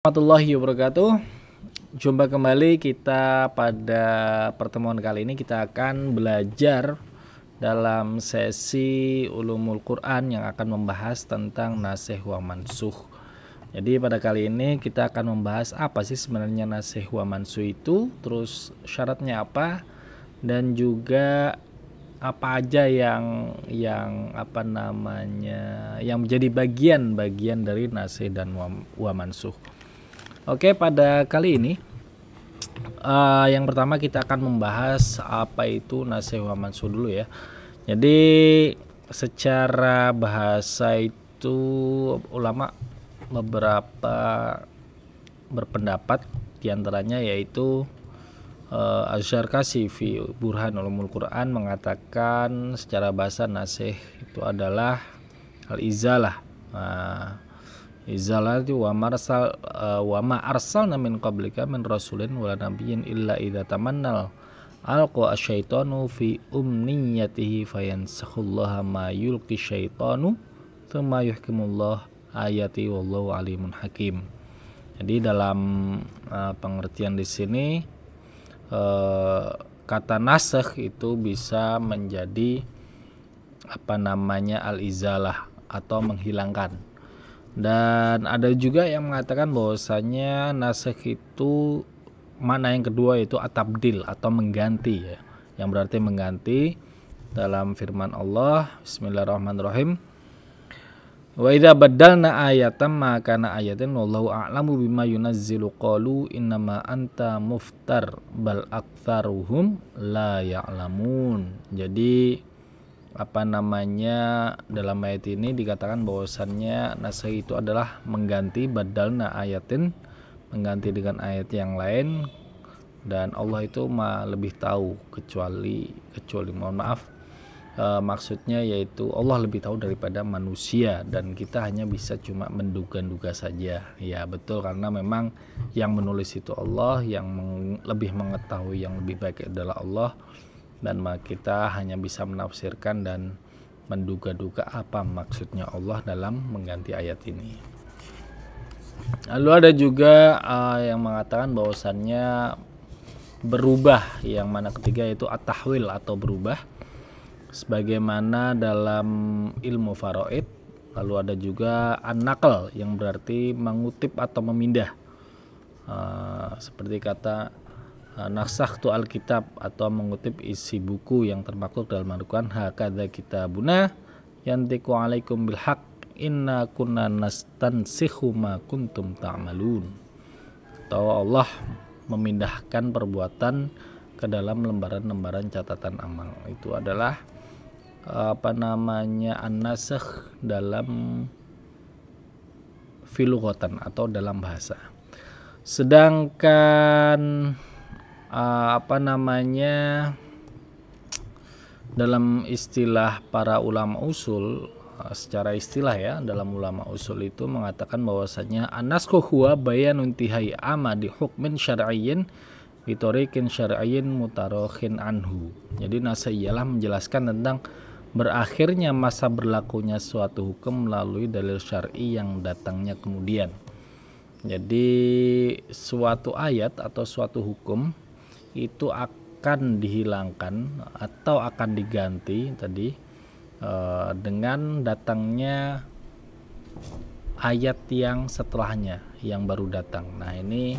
Warahmatullahi wabarakatuh. Jumpa kembali kita pada pertemuan kali ini. Kita akan belajar dalam sesi Ulumul Quran yang akan membahas tentang nasikh wa mansukh. Jadi pada kali ini kita akan membahas apa sih sebenarnya nasikh wa mansukh itu, terus syaratnya apa, dan juga apa aja yang menjadi bagian-bagian dari nasikh dan wa mansukh. Oke, pada kali ini yang pertama kita akan membahas apa itu nasikh wa mansukh dulu ya. Jadi secara bahasa itu ulama beberapa berpendapat, diantaranya yaitu Az-Zarkashi fi Burhan Ulumul Quran mengatakan secara bahasa nasikh itu adalah al-izalah. Izalah itu wa ma arsalna min qablika min rasulin wala nabiyyin illa idza tamannal alqa asyaitanu fi umniyatihi fayansakhullaha ma yulqi syaitanu tsumma yuhkimullah ayati wallahu alimun hakim. Jadi dalam pengertian di sini kata nasikh itu bisa menjadi al-izalah atau menghilangkan. Dan ada juga yang mengatakan bahwasanya nasikh itu makna yang kedua yaitu at-tabdil atau mengganti ya. Yang berarti mengganti dalam firman Allah Bismillahirrahmanirrahim. Wa idza baddalna ayatan ma kana ayatin wallahu a'lamu bima yunazzilu qalu innama anta muftar bal aktsaruhum la ya'lamun. Jadi dalam ayat ini dikatakan bahwasannya nasikh itu adalah mengganti badalna ayatin, mengganti dengan ayat yang lain, dan Allah itu lebih tahu kecuali maksudnya yaitu Allah lebih tahu daripada manusia dan kita hanya bisa cuma menduga-duga saja. Ya betul, karena memang yang menulis itu Allah, yang lebih mengetahui yang lebih baik adalah Allah, dan kita hanya bisa menafsirkan dan menduga-duga apa maksudnya Allah dalam mengganti ayat ini. Lalu ada juga yang mengatakan bahwasannya berubah, yang mana ketiga yaitu at-tahwil atau berubah, sebagaimana dalam ilmu faraid. Lalu ada juga an-naql yang berarti mengutip atau memindah, seperti kata nasakhtu alkitab atau mengutip isi buku yang termaktub dalam Al-Quran, hakadza kitabuna yantiqu alaikum bil haqq inna kunna nastansikhu ma kuntum ta'malun. Atau Allah memindahkan perbuatan ke dalam lembaran-lembaran catatan amal. Itu adalah an-nasikh dalam filughatan atau dalam bahasa. Sedangkan dalam istilah para ulama usul, secara istilah ya, dalam ulama usul itu mengatakan bahwasanya an-naskhu huwa bayanun tihai amadi hukmin syar'iyyin bi tariqin syar'iyyin mutarakhin anhu. Jadi nasikh ialah menjelaskan tentang berakhirnya masa berlakunya suatu hukum melalui dalil syar'i yang datangnya kemudian. Jadi suatu ayat atau suatu hukum itu akan dihilangkan atau akan diganti dengan datangnya ayat yang setelahnya yang baru datang. Nah ini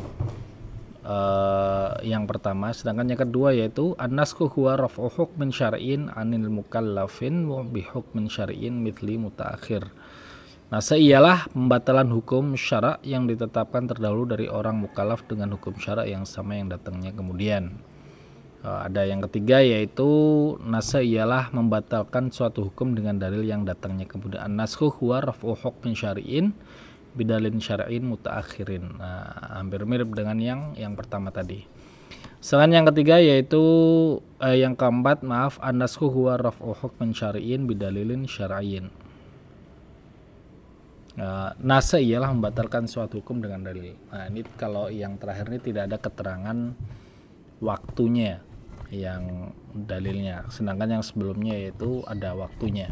yang pertama. Sedangkan yang kedua yaitu an-naskhu huwa raf'u hukmin syar'in 'anil mukallafin wa bi hukmin syar'in mithli mutaakhir. Nasikh ialah pembatalan hukum syara' yang ditetapkan terdahulu dari orang mukallaf dengan hukum syara' yang sama yang datangnya kemudian. Ada yang ketiga yaitu nasikh ialah membatalkan suatu hukum dengan dalil yang datangnya kemudian. An-naskhu huwa raf'u hukmin syar'in bidalin syar'in mutaakhirin. Hampir mirip dengan yang pertama tadi. Selain yang ketiga yaitu yang keempat, an-naskhu huwa raf'u hukmin syar'in bidalilin syar'iyyin. Nasikh ialah membatalkan suatu hukum dengan dalil. Nah ini kalau yang terakhir ini tidak ada keterangan waktunya yang dalilnya, sedangkan yang sebelumnya yaitu ada waktunya.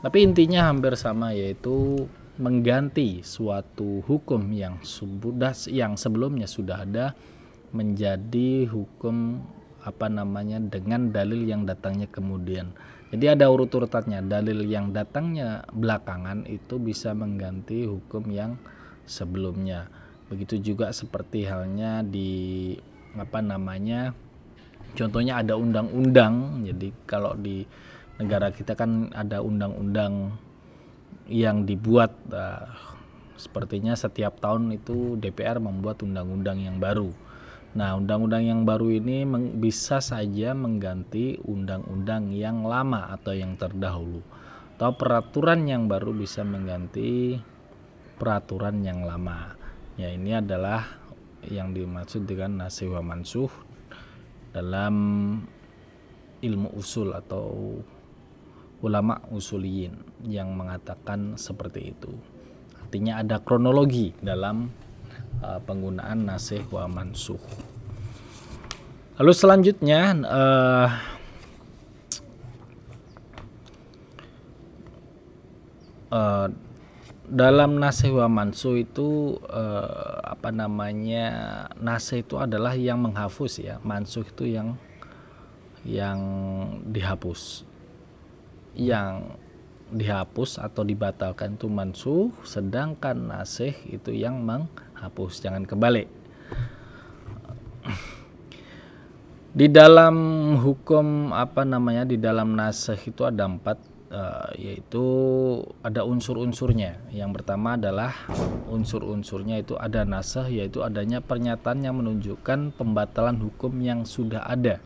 Tapi intinya hampir sama, yaitu mengganti suatu hukum yang sebelumnya sudah ada menjadi hukum dengan dalil yang datangnya kemudian. Jadi ada urut-urutannya. Dalil yang datangnya belakangan itu bisa mengganti hukum yang sebelumnya. Begitu juga seperti halnya di contohnya ada undang-undang. Jadi kalau di negara kita kan ada undang-undang yang dibuat, sepertinya setiap tahun itu DPR membuat undang-undang yang baru. Nah, undang-undang yang baru ini bisa saja mengganti undang-undang yang lama atau yang terdahulu, atau peraturan yang baru bisa mengganti peraturan yang lama. Ya, ini adalah yang dimaksud dengan nasikh wa mansukh dalam ilmu usul atau ulama usuliyin yang mengatakan seperti itu. Artinya ada kronologi dalam penggunaan nasikh wa mansukh. Lalu selanjutnya dalam nasikh wa mansukh itu nasikh itu adalah yang menghapus ya, mansukh itu yang dihapus. Yang dihapus atau dibatalkan itu mansukh, sedangkan nasikh itu yang menghapus. Jangan kebalik. Di dalam hukum di dalam nasikh itu ada 4, yaitu ada unsur-unsurnya. Yang pertama adalah unsur-unsurnya itu ada nasikh, yaitu adanya pernyataan yang menunjukkan pembatalan hukum yang sudah ada.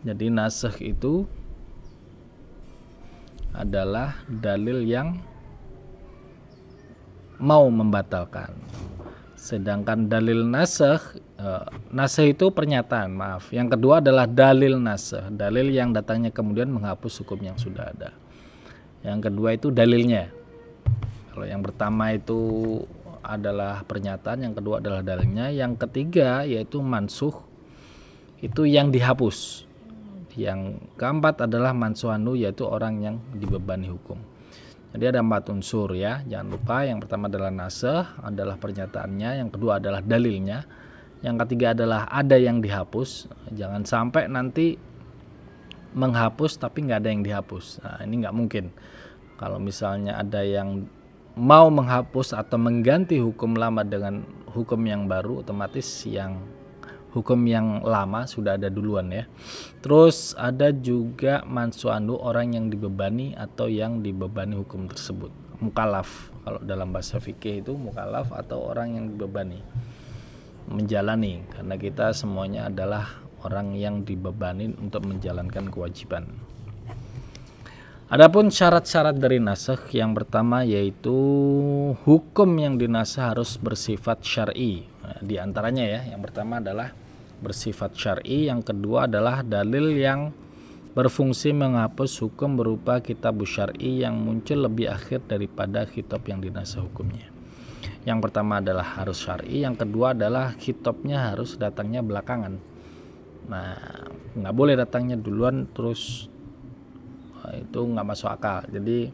Jadi nasikh itu adalah dalil yang mau membatalkan. Sedangkan dalil nasikh itu pernyataan, Yang kedua adalah dalil nasikh, dalil yang datangnya kemudian menghapus hukum yang sudah ada. Yang kedua itu dalilnya. Kalau yang pertama itu adalah pernyataan, yang kedua adalah dalilnya, yang ketiga yaitu mansukh, itu yang dihapus. Yang keempat adalah mansuhanu, yaitu orang yang dibebani hukum. Jadi ada 4 unsur ya, jangan lupa. Yang pertama adalah nasikh, adalah pernyataannya. Yang kedua adalah dalilnya. Yang ketiga adalah ada yang dihapus. Jangan sampai nanti menghapus tapi nggak ada yang dihapus. Nah, ini nggak mungkin. Kalau misalnya ada yang mau menghapus atau mengganti hukum lama dengan hukum yang baru, otomatis yang hukum yang lama sudah ada duluan ya. Terus ada juga mansuanu, orang yang dibebani atau yang dibebani hukum tersebut. Mukallaf, kalau dalam bahasa fikih itu mukallaf atau orang yang dibebani, menjalani, karena kita semuanya adalah orang yang dibebani untuk menjalankan kewajiban. Adapun syarat-syarat dari nasikh, yang pertama yaitu hukum yang dinasikh harus bersifat syar'i. Di antaranya ya, yang pertama adalah bersifat syar'i, yang kedua adalah dalil yang berfungsi menghapus hukum berupa kitab syar'i yang muncul lebih akhir daripada kitab yang dinasikh hukumnya. Yang pertama adalah harus syar'i, yang kedua adalah kitabnya harus datangnya belakangan. Nah, nggak boleh datangnya duluan terus itu nggak masuk akal. Jadi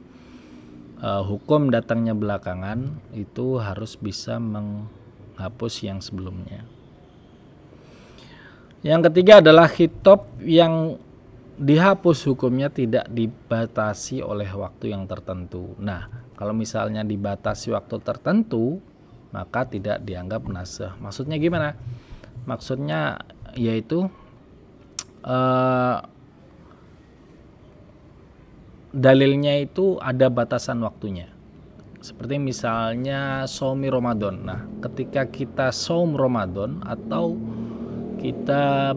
hukum datangnya belakangan itu harus bisa menghapus yang sebelumnya. Yang ketiga adalah kitab yang dihapus hukumnya tidak dibatasi oleh waktu yang tertentu. Nah, kalau misalnya dibatasi waktu tertentu, maka tidak dianggap nasikh. Maksudnya gimana? Maksudnya yaitu dalilnya itu ada batasan waktunya. Seperti misalnya shaumi Ramadan. Nah, ketika kita shaum Ramadan atau kita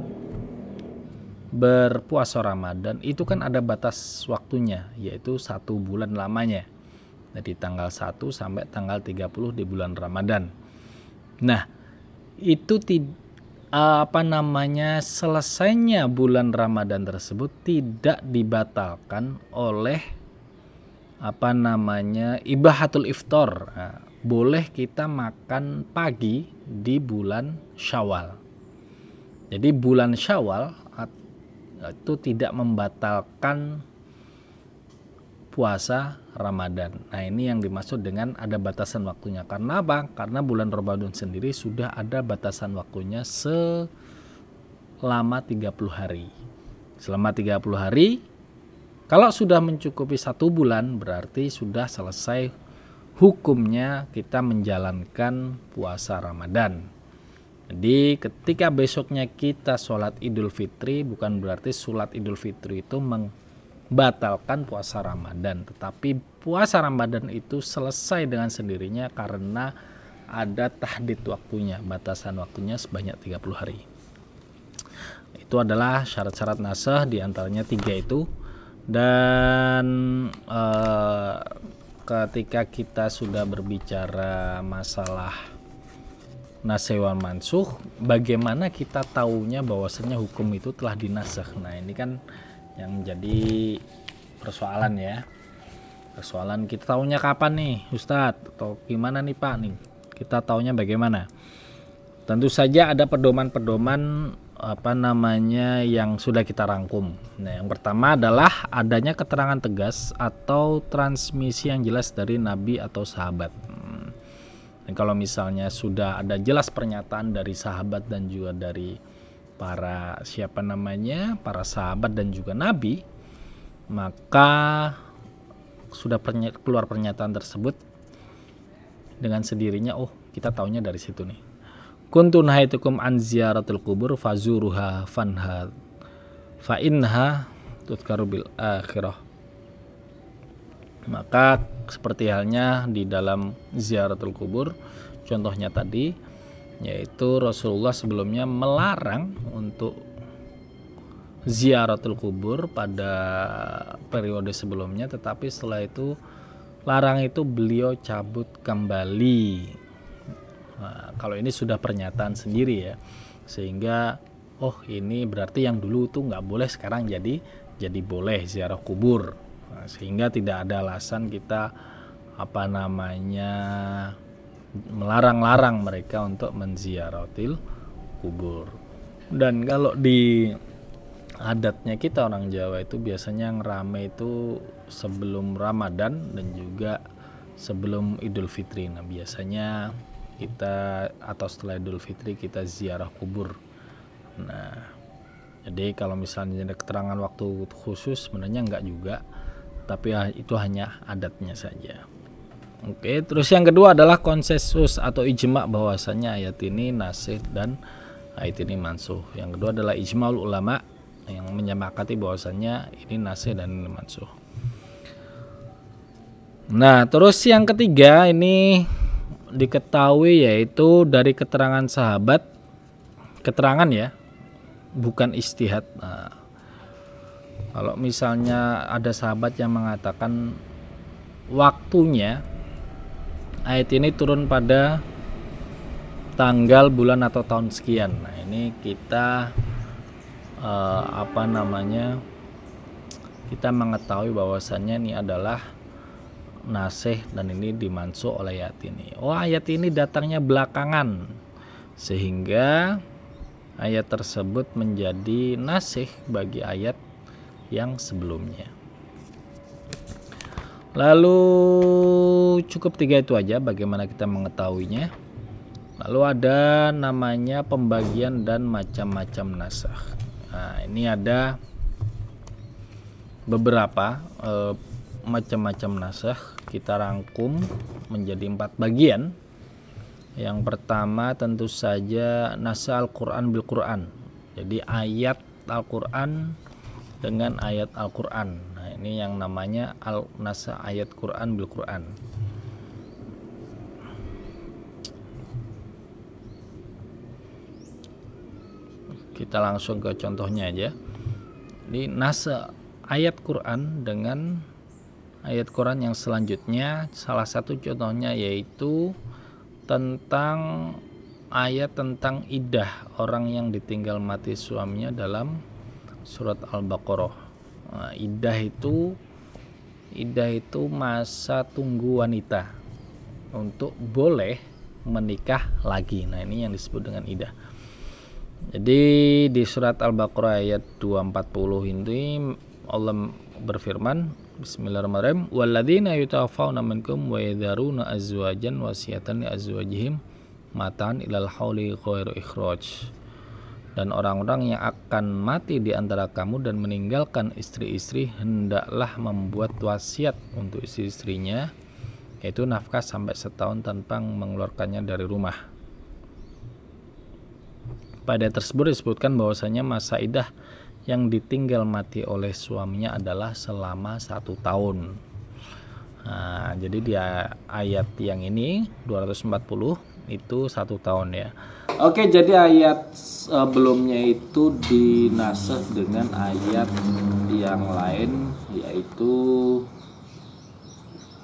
berpuasa Ramadan, itu kan ada batas waktunya, yaitu 1 bulan lamanya. Dari tanggal 1 sampai tanggal 30 di bulan Ramadan. Nah, itu selesainya bulan Ramadan tersebut tidak dibatalkan oleh ibahatul iftar. Nah, boleh kita makan pagi di bulan Syawal. Jadi bulan Syawal itu tidak membatalkan puasa Ramadan. Nah, ini yang dimaksud dengan ada batasan waktunya. Karena apa? Karena bulan Ramadan sendiri sudah ada batasan waktunya selama 30 hari. Selama 30 hari, kalau sudah mencukupi 1 bulan, berarti sudah selesai hukumnya kita menjalankan puasa Ramadan. Jadi ketika besoknya kita sholat Idul Fitri, bukan berarti sholat Idul Fitri itu batalkan puasa Ramadan, tetapi puasa Ramadan itu selesai dengan sendirinya karena ada tahdid waktunya, batasan waktunya sebanyak 30 hari. Itu adalah syarat-syarat nasakh, diantaranya 3 itu. Dan ketika kita sudah berbicara masalah nasakh wal mansukh, bagaimana kita taunya bahwasanya hukum itu telah dinasakh? Nah, ini kan yang menjadi persoalan ya. Persoalan kita taunya kapan nih Ustadz, atau gimana nih Pak nih? Kita taunya bagaimana? Tentu saja ada pedoman-pedoman yang sudah kita rangkum. Nah, yang pertama adalah adanya keterangan tegas atau transmisi yang jelas dari nabi atau sahabat. Dan kalau misalnya sudah ada jelas pernyataan dari sahabat dan juga dari para para sahabat dan juga nabi, maka sudah keluar pernyataan tersebut, dengan sendirinya kita taunya dari situ nih. Kuntu nahaitukum an ziyaratul qubur fazuruha fanha fa inha tuzkaru bil akhirah. Maka seperti halnya di dalam ziyaratul qubur, contohnya tadi, yaitu Rasulullah sebelumnya melarang untuk ziyaratul qubur pada periode sebelumnya, tetapi setelah itu larang itu beliau cabut kembali. Nah, kalau ini sudah pernyataan sendiri ya, sehingga ini berarti yang dulu tuh nggak boleh, sekarang jadi boleh ziarah kubur. Nah, sehingga tidak ada alasan kita melarang-larang mereka untuk menziaratil kubur. Dan kalau di adatnya kita orang Jawa itu biasanya yang rame itu sebelum Ramadan dan juga sebelum Idul Fitri. Nah, biasanya kita atau setelah Idul Fitri kita ziarah kubur. Nah, jadi kalau misalnya ada keterangan waktu khusus, sebenarnya enggak juga, tapi itu hanya adatnya saja. Oke, terus yang kedua adalah konsensus atau ijma' bahwasanya ayat ini nasikh dan ayat ini mansukh. Yang kedua adalah ijma'ul ulama yang menyepakati bahwasanya ini nasikh dan ini mansukh. Nah, terus yang ketiga ini diketahui yaitu dari keterangan sahabat, keterangan ya, bukan ijtihad. Nah, kalau misalnya ada sahabat yang mengatakan waktunya ayat ini turun pada tanggal, bulan atau tahun sekian, nah ini kita kita mengetahui bahwasannya ini adalah nasikh dan ini dimansukh oleh ayat ini. Ayat ini datangnya belakangan, sehingga ayat tersebut menjadi nasikh bagi ayat yang sebelumnya. Lalu cukup 3 itu aja bagaimana kita mengetahuinya. Lalu ada namanya pembagian dan macam-macam nasakh. Nah, ini ada beberapa macam-macam nasakh, kita rangkum menjadi 4 bagian. Yang pertama tentu saja nasakh Al-Quran bil Quran. Jadi ayat Al-Quran dengan ayat Al-Quran. Nah, ini yang namanya nasakh ayat Quran bil Quran. Kita langsung ke contohnya aja. Ini nasakh ayat Quran dengan ayat Quran yang selanjutnya. Salah satu contohnya yaitu tentang ayat tentang iddah orang yang ditinggal mati suaminya dalam surat Al-Baqarah. Nah, iddah itu masa tunggu wanita untuk boleh menikah lagi. Nah, ini yang disebut dengan iddah. Jadi di surat Al-Baqarah ayat 240 ini Allah berfirman, Bismillahirrahmanirrahim, walladzina yutawaffawna minkum wa yadharuna azwajan wasiyatan li azwajihim matan ilal hauli ghairu ikhraj. Dan orang-orang yang akan mati di antara kamu dan meninggalkan istri-istri hendaklah membuat wasiat untuk istri-istrinya, yaitu nafkah sampai setahun tanpa mengeluarkannya dari rumah. Pada tersebut disebutkan bahwasanya masa iddah yang ditinggal mati oleh suaminya adalah selama 1 tahun. Nah, jadi di ayat yang ini 240 itu 1 tahun ya. Oke, jadi ayat sebelumnya itu dinasakh dengan ayat yang lain, yaitu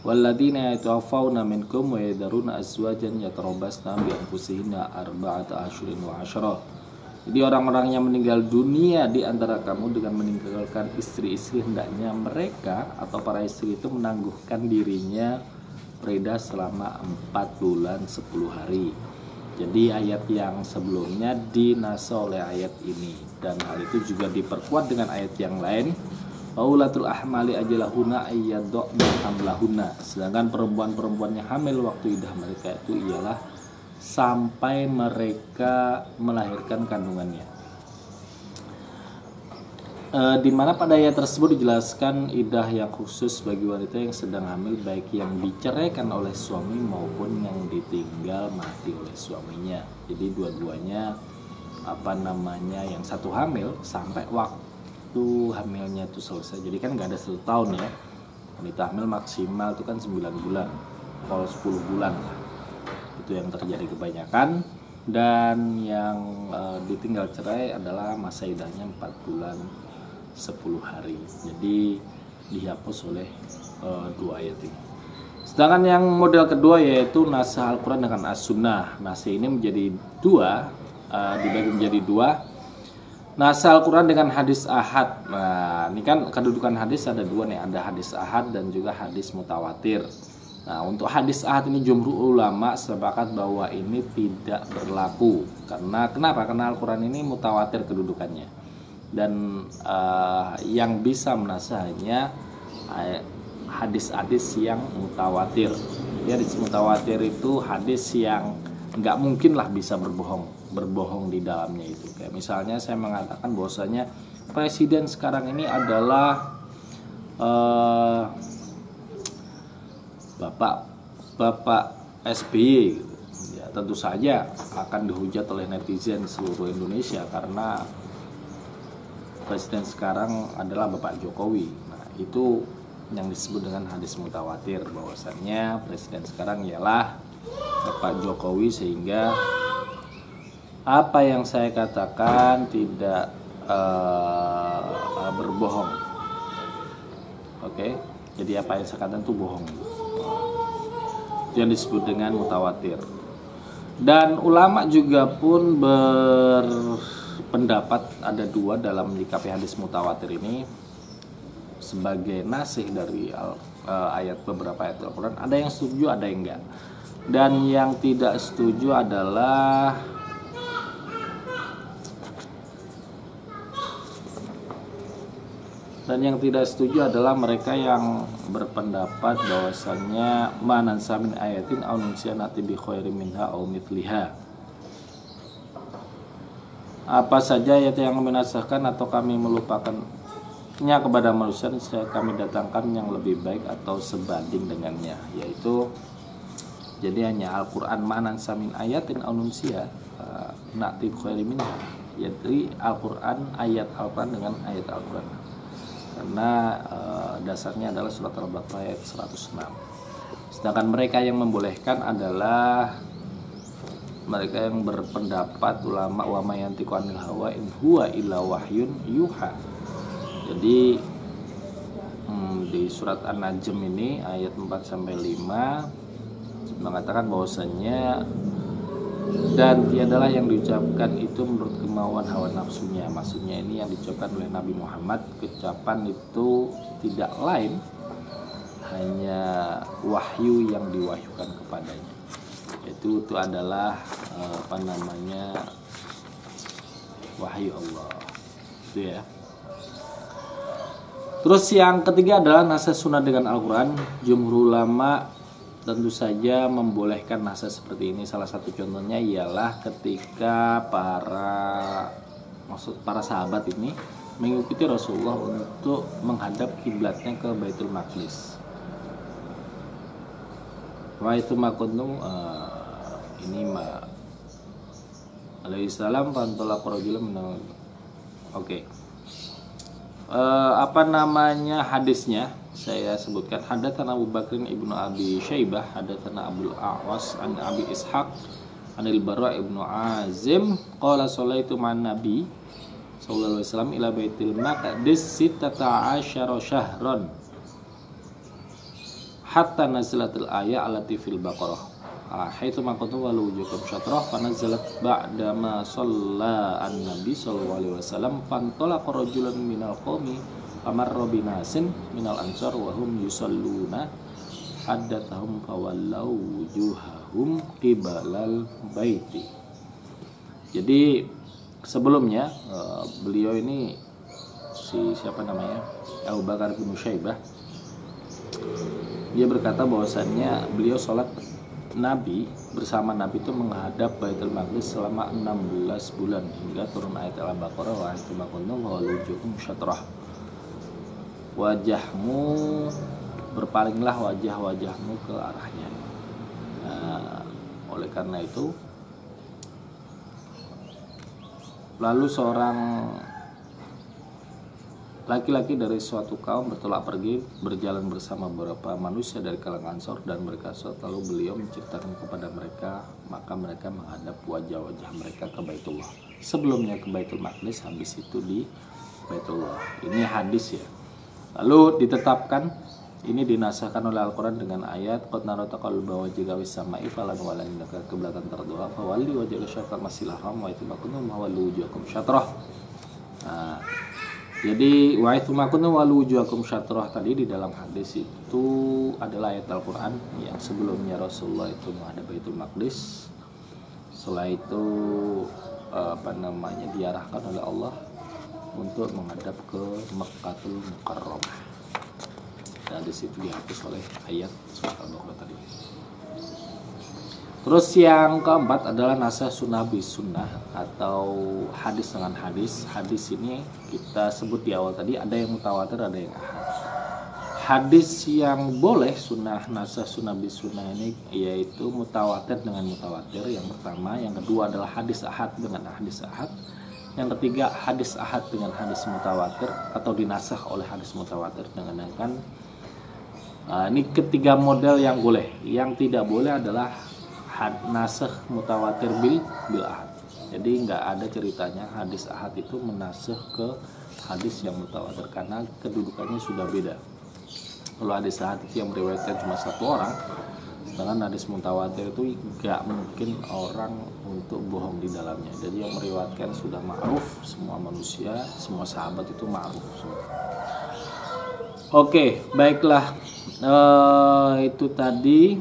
walladzina yatawaffawna minkum wa yadharuna azwajan yatarabbasna bi anfusihinna arba'ata asyhurin wa 'ashra. Jadi orang-orang yang meninggal dunia di antara kamu dengan meninggalkan istri-istri, hendaknya mereka atau para istri itu menangguhkan dirinya iddah selama 4 bulan 10 hari. Jadi ayat yang sebelumnya dinasakh oleh ayat ini, dan hal itu juga diperkuat dengan ayat yang lain, Aulatul ahmali ajalahuna ayyadna hamlahuna. Sedangkan perempuan-perempuan yang hamil waktu iddah mereka itu ialah sampai mereka melahirkan kandungannya. Di mana pada ayat tersebut dijelaskan iddah yang khusus bagi wanita yang sedang hamil, baik yang diceraikan oleh suami maupun yang ditinggal mati oleh suaminya. Jadi dua-duanya yang satu hamil sampai waktu hamilnya itu selesai. Jadi kan nggak ada 1 tahun ya. Wanita hamil maksimal itu kan 9 bulan, kalau 10 bulan lah. Itu yang terjadi kebanyakan. Dan yang ditinggal cerai adalah masa iddahnya 4 bulan 10 hari. Jadi dihapus oleh 2 ayat ini. Sedangkan yang model kedua yaitu nasakh Al-Quran dengan As-Sunnah. Nasakh ini menjadi dibagi menjadi 2. Nasakh Al-Quran dengan hadis ahad. Nah, ini kan kedudukan hadis ada 2 nih, ada hadis ahad dan juga hadis mutawatir. Nah, untuk hadis ahad ini jumhur ulama sepakat bahwa ini tidak berlaku. Kenapa? Karena Al-Quran ini mutawatir kedudukannya. Dan yang bisa menasakh hanya hadis-hadis yang mutawatir. Jadi hadis mutawatir itu hadis yang nggak mungkin lah bisa berbohong di dalamnya itu. Kayak misalnya saya mengatakan bahwasanya presiden sekarang ini adalah Bapak SBY gitu. Ya, tentu saja akan dihujat oleh netizen seluruh Indonesia karena presiden sekarang adalah Bapak Jokowi. Nah, itu yang disebut dengan hadis mutawatir, bahwasannya presiden sekarang ialah Bapak Jokowi, sehingga apa yang saya katakan tidak berbohong. Oke, jadi apa yang saya katakan itu bohong. Yang disebut dengan mutawatir. Dan ulama juga pun berpendapat ada 2 dalam menyikapi hadis mutawatir ini sebagai nasih dari beberapa ayat Al-Quran. Ada yang setuju, ada yang enggak. Dan yang tidak setuju adalah mereka yang berpendapat bahwasannya manansa min ayatin aw nunsiha na'ti bi khairin minha aw mithliha. Apa saja ayat yang menasahkan atau kami melupakannya kepada manusia, kami datangkan yang lebih baik atau sebanding dengannya, yaitu jadi hanya Al-Quran manansa min ayatin aw nunsiha na'ti bi khairin minha. Jadi Al-Quran, ayat Al-Quran dengan ayat Al-Quran. Karena dasarnya adalah surat Al-Baqarah ayat 106. Sedangkan mereka yang membolehkan adalah mereka yang berpendapat ulama wa may yantiqu anil hawa in huwa illa wahyun yuha. Jadi di surat An-Najm ini ayat 4-5 mengatakan bahwasannya dan tiadalah yang diucapkan itu menurut kemauan hawa nafsunya. Maksudnya ini yang diucapkan oleh Nabi Muhammad, ucapan itu tidak lain hanya wahyu yang diwahyukan kepadanya. Itu adalah wahyu Allah. Itu ya. Terus yang ketiga adalah nasakh sunnah dengan Al-Quran. Jumhur ulama tentu saja membolehkan nasakh seperti ini. Salah satu contohnya ialah ketika para sahabat ini mengikuti Rasulullah untuk menghadap kiblatnya ke Baitul Maqdis. Wa itu makuntum ini alaihissalam fantolak rajulun. Oke. Hadisnya saya sebutkan. Hadatsana Abu Bakrin ibnu Abi Syaibah, hadatsana Abdul A'was an Abi Ishaq anil Bara ibnu Azim qala sallaitu ma'an Nabi sallallahu alaihi wasallam ila Baitil Maqdis 16 syahran hatta nazilatil ayat allati fil Baqarah. Haitsu maqatu wa wujukum syatrah fa nazalat ba'da ma shalla an-nabi sallallahu alaihi wasallam fantalaqa rajulun minal qaumi famarra binasin minal ansar wa hum yusalluna haddatsahum fawallau wujuhahum qibalal baiti. Jadi sebelumnya beliau ini Abu Bakar bin Syaibah, dia berkata bahwasannya beliau sholat Nabi bersama Nabi itu menghadap Baitul Maqdis selama 16 bulan hingga turun ayat Al-Baqarah wa antum kuntum wa wujuhukum syatrah. Wajahmu berpalinglah wajahmu ke arahnya. Oleh karena itu lalu seorang laki-laki dari suatu kaum bertolak pergi berjalan bersama beberapa manusia dari kalangan Ansor dan mereka lalu beliau menceritakan kepada mereka, maka mereka menghadap wajah-wajah mereka ke Baitullah. Sebelumnya ke Baitul Maqdis, habis itu di Baitullah. Ini hadis ya. Lalu ditetapkan, ini dinasahkan oleh Al-Quran dengan ayat qad nara taqalluba wajhika fis sama'i falanwallannaka qiblatan tarduha fawalli wajhaka syatral masjidil haram wa itsbakuntum hawallu wujuhakum syatrah. Jadi wa'ithu makuntum walu wujuhakum syatrah tadi di dalam hadis itu adalah ayat Al-Quran yang sebelumnya Rasulullah itu menghadap Baitul Maqdis. Setelah itu diarahkan oleh Allah untuk menghadap ke Mekkatul Mukarramah. Dan di situ dihapus oleh ayat surat Al-Baqarah tadi. Terus yang keempat adalah nasakh sunnah bis sunnah atau hadis dengan hadis. Hadis ini kita sebut di awal tadi, ada yang mutawatir, ada yang ahad. Hadis yang boleh sunnah nasakh sunnah bis sunnah ini yaitu mutawatir dengan mutawatir yang pertama. Yang kedua adalah hadis ahad dengan hadis ahad. Yang ketiga hadis ahad dengan hadis mutawatir atau dinasakh oleh hadis mutawatir dengan ini ketiga model yang boleh. Yang tidak boleh adalah nasakh mutawatir bil ahad. Jadi nggak ada ceritanya hadis ahad itu menasakh ke hadis yang mutawatir karena kedudukannya sudah beda. Kalau hadis ahad itu yang meriwayatkan cuma satu orang, sedangkan hadis mutawatir itu nggak mungkin orang untuk bohong di dalamnya. Jadi yang meriwayatkan sudah ma'ruf, semua manusia, semua sahabat itu ma'ruf semua. Oke, baiklah, itu tadi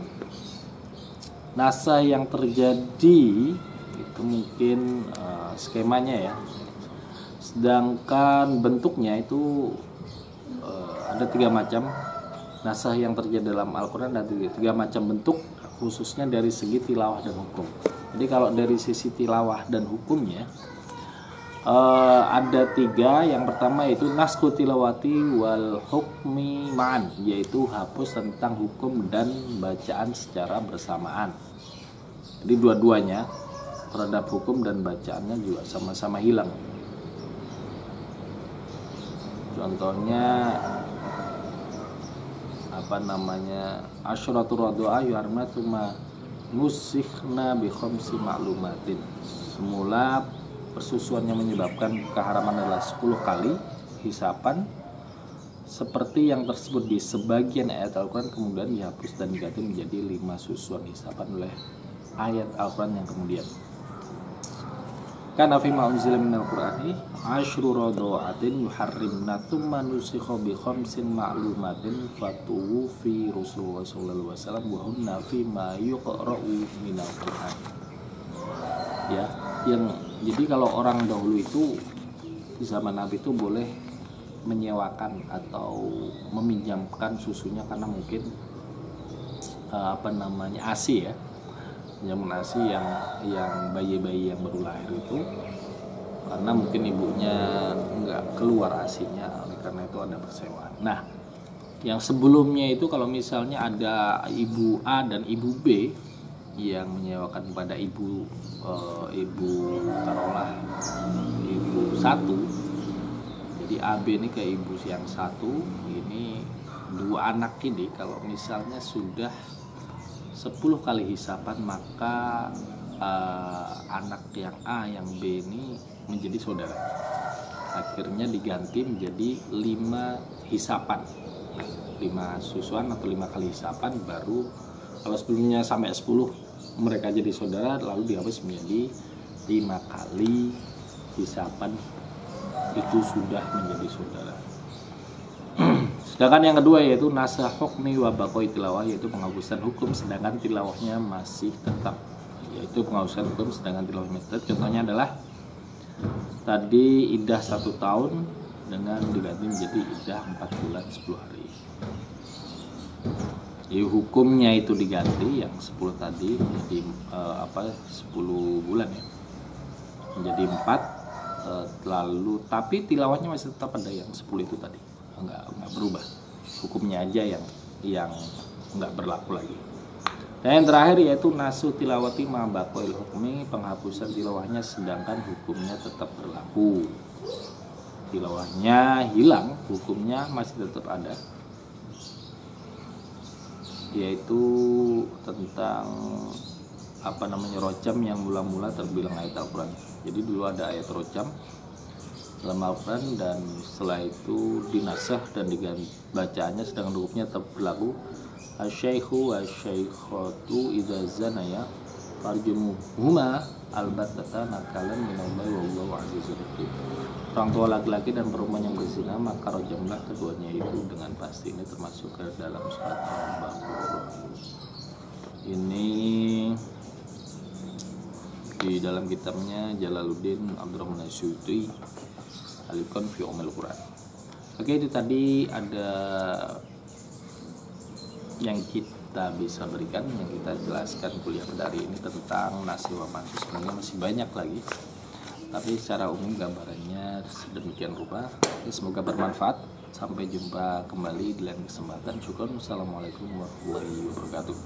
nasakh yang terjadi itu mungkin skemanya ya. Sedangkan bentuknya itu ada 3 macam. Nasakh yang terjadi dalam Al-Quran ada 3 macam bentuk, khususnya dari segi tilawah dan hukum. Jadi kalau dari sisi tilawah dan hukumnya ada 3. Yang pertama yaitu naskhu tilawati wal hukmi ma'an, yaitu hapus tentang hukum dan bacaan secara bersamaan. Jadi dua-duanya terhadap hukum dan bacaannya juga sama-sama hilang. Contohnya asyratur radu'a yuharma tsumma nusikhna bi khamsi ma'lumatin. Semula persusuan yang menyebabkan keharaman adalah 10 kali hisapan seperti yang tersebut di sebagian ayat Al-Quran, kemudian dihapus dan diganti menjadi 5 susuan hisapan oleh ayat Al-Quran yang kemudian. Kana fi ma unzila minal Qur'ani asyru rada'atin yuharrimna tsumma nusikha bi khamsin ma'lumatin fatuwu fi Rasulullah sallallahu alaihi wasallam wa hunna fi ma yuqra'u minal Qur'an. Ya, jadi kalau orang dahulu itu di zaman Nabi itu boleh menyewakan atau meminjamkan susunya karena mungkin ASI ya, pinjaman ASI yang bayi-bayi yang baru lahir itu, karena mungkin ibunya nggak keluar ASInya, oleh karena itu ada persewaan. Nah, yang sebelumnya itu kalau misalnya ada ibu A dan ibu B yang menyewakan kepada ibu taruhlah ibu satu, jadi AB ini ke ibu yang satu, ini dua anak ini kalau misalnya sudah 10 kali hisapan, maka anak yang A yang B ini menjadi saudara, akhirnya diganti menjadi 5 hisapan, 5 susuan atau 5 kali hisapan, baru kalau sebelumnya sampai 10 mereka jadi saudara, lalu dihapus menjadi 5 kali hisapan itu sudah menjadi saudara. Sedangkan yang kedua yaitu nasah hukmi wa baqoi tilawah, yaitu penghapusan hukum sedangkan tilawahnya masih tetap, yaitu penghapusan hukum sedangkan tilawahnya masih tetap. Contohnya adalah tadi iddah 1 tahun dengan diganti menjadi iddah 4 bulan 10 hari. Jadi hukumnya itu diganti, yang 10 tadi menjadi 10 bulan ya, menjadi 4, lalu tapi tilawahnya masih tetap ada yang 10 itu tadi, nggak berubah, hukumnya aja yang nggak berlaku lagi. Dan yang terakhir yaitu nasu tilawati ma baqoil hukmi, penghapusan tilawahnya sedangkan hukumnya tetap berlaku. Tilawahnya hilang, hukumnya masih tetap ada, yaitu tentang rojam yang mula-mula terbilang ayat Al-Quran. Jadi dulu ada ayat rojam dalam Al-Quran, dan setelah itu dinasah dan diganti bacaannya, sedangkan hukumnya tetap berlaku. Asy-syaikhu wasy-syaikhatu idza zanaya farjumuhuma albattata nakalan minallahi wallahu azizun hakim. Orang tua laki-laki dan perempuan yang berzina, maka rojamlah keduanya itu dengan pasti. Ini termasuk ke dalam surat Al-Baqarah. Ini di dalam kitabnya Jalaluddin Abdurrahman Asyuti Al-Iqan fi Umul Quran. Oke, itu tadi ada yang kita bisa berikan, yang kita jelaskan kuliah pada hari ini tentang nasih wa mansuh. Sebenarnya masih banyak lagi, tapi secara umum gambarannya sedemikian rupa. Semoga bermanfaat. Sampai jumpa kembali di lain kesempatan. Syukur. Wassalamualaikum warahmatullahi wabarakatuh.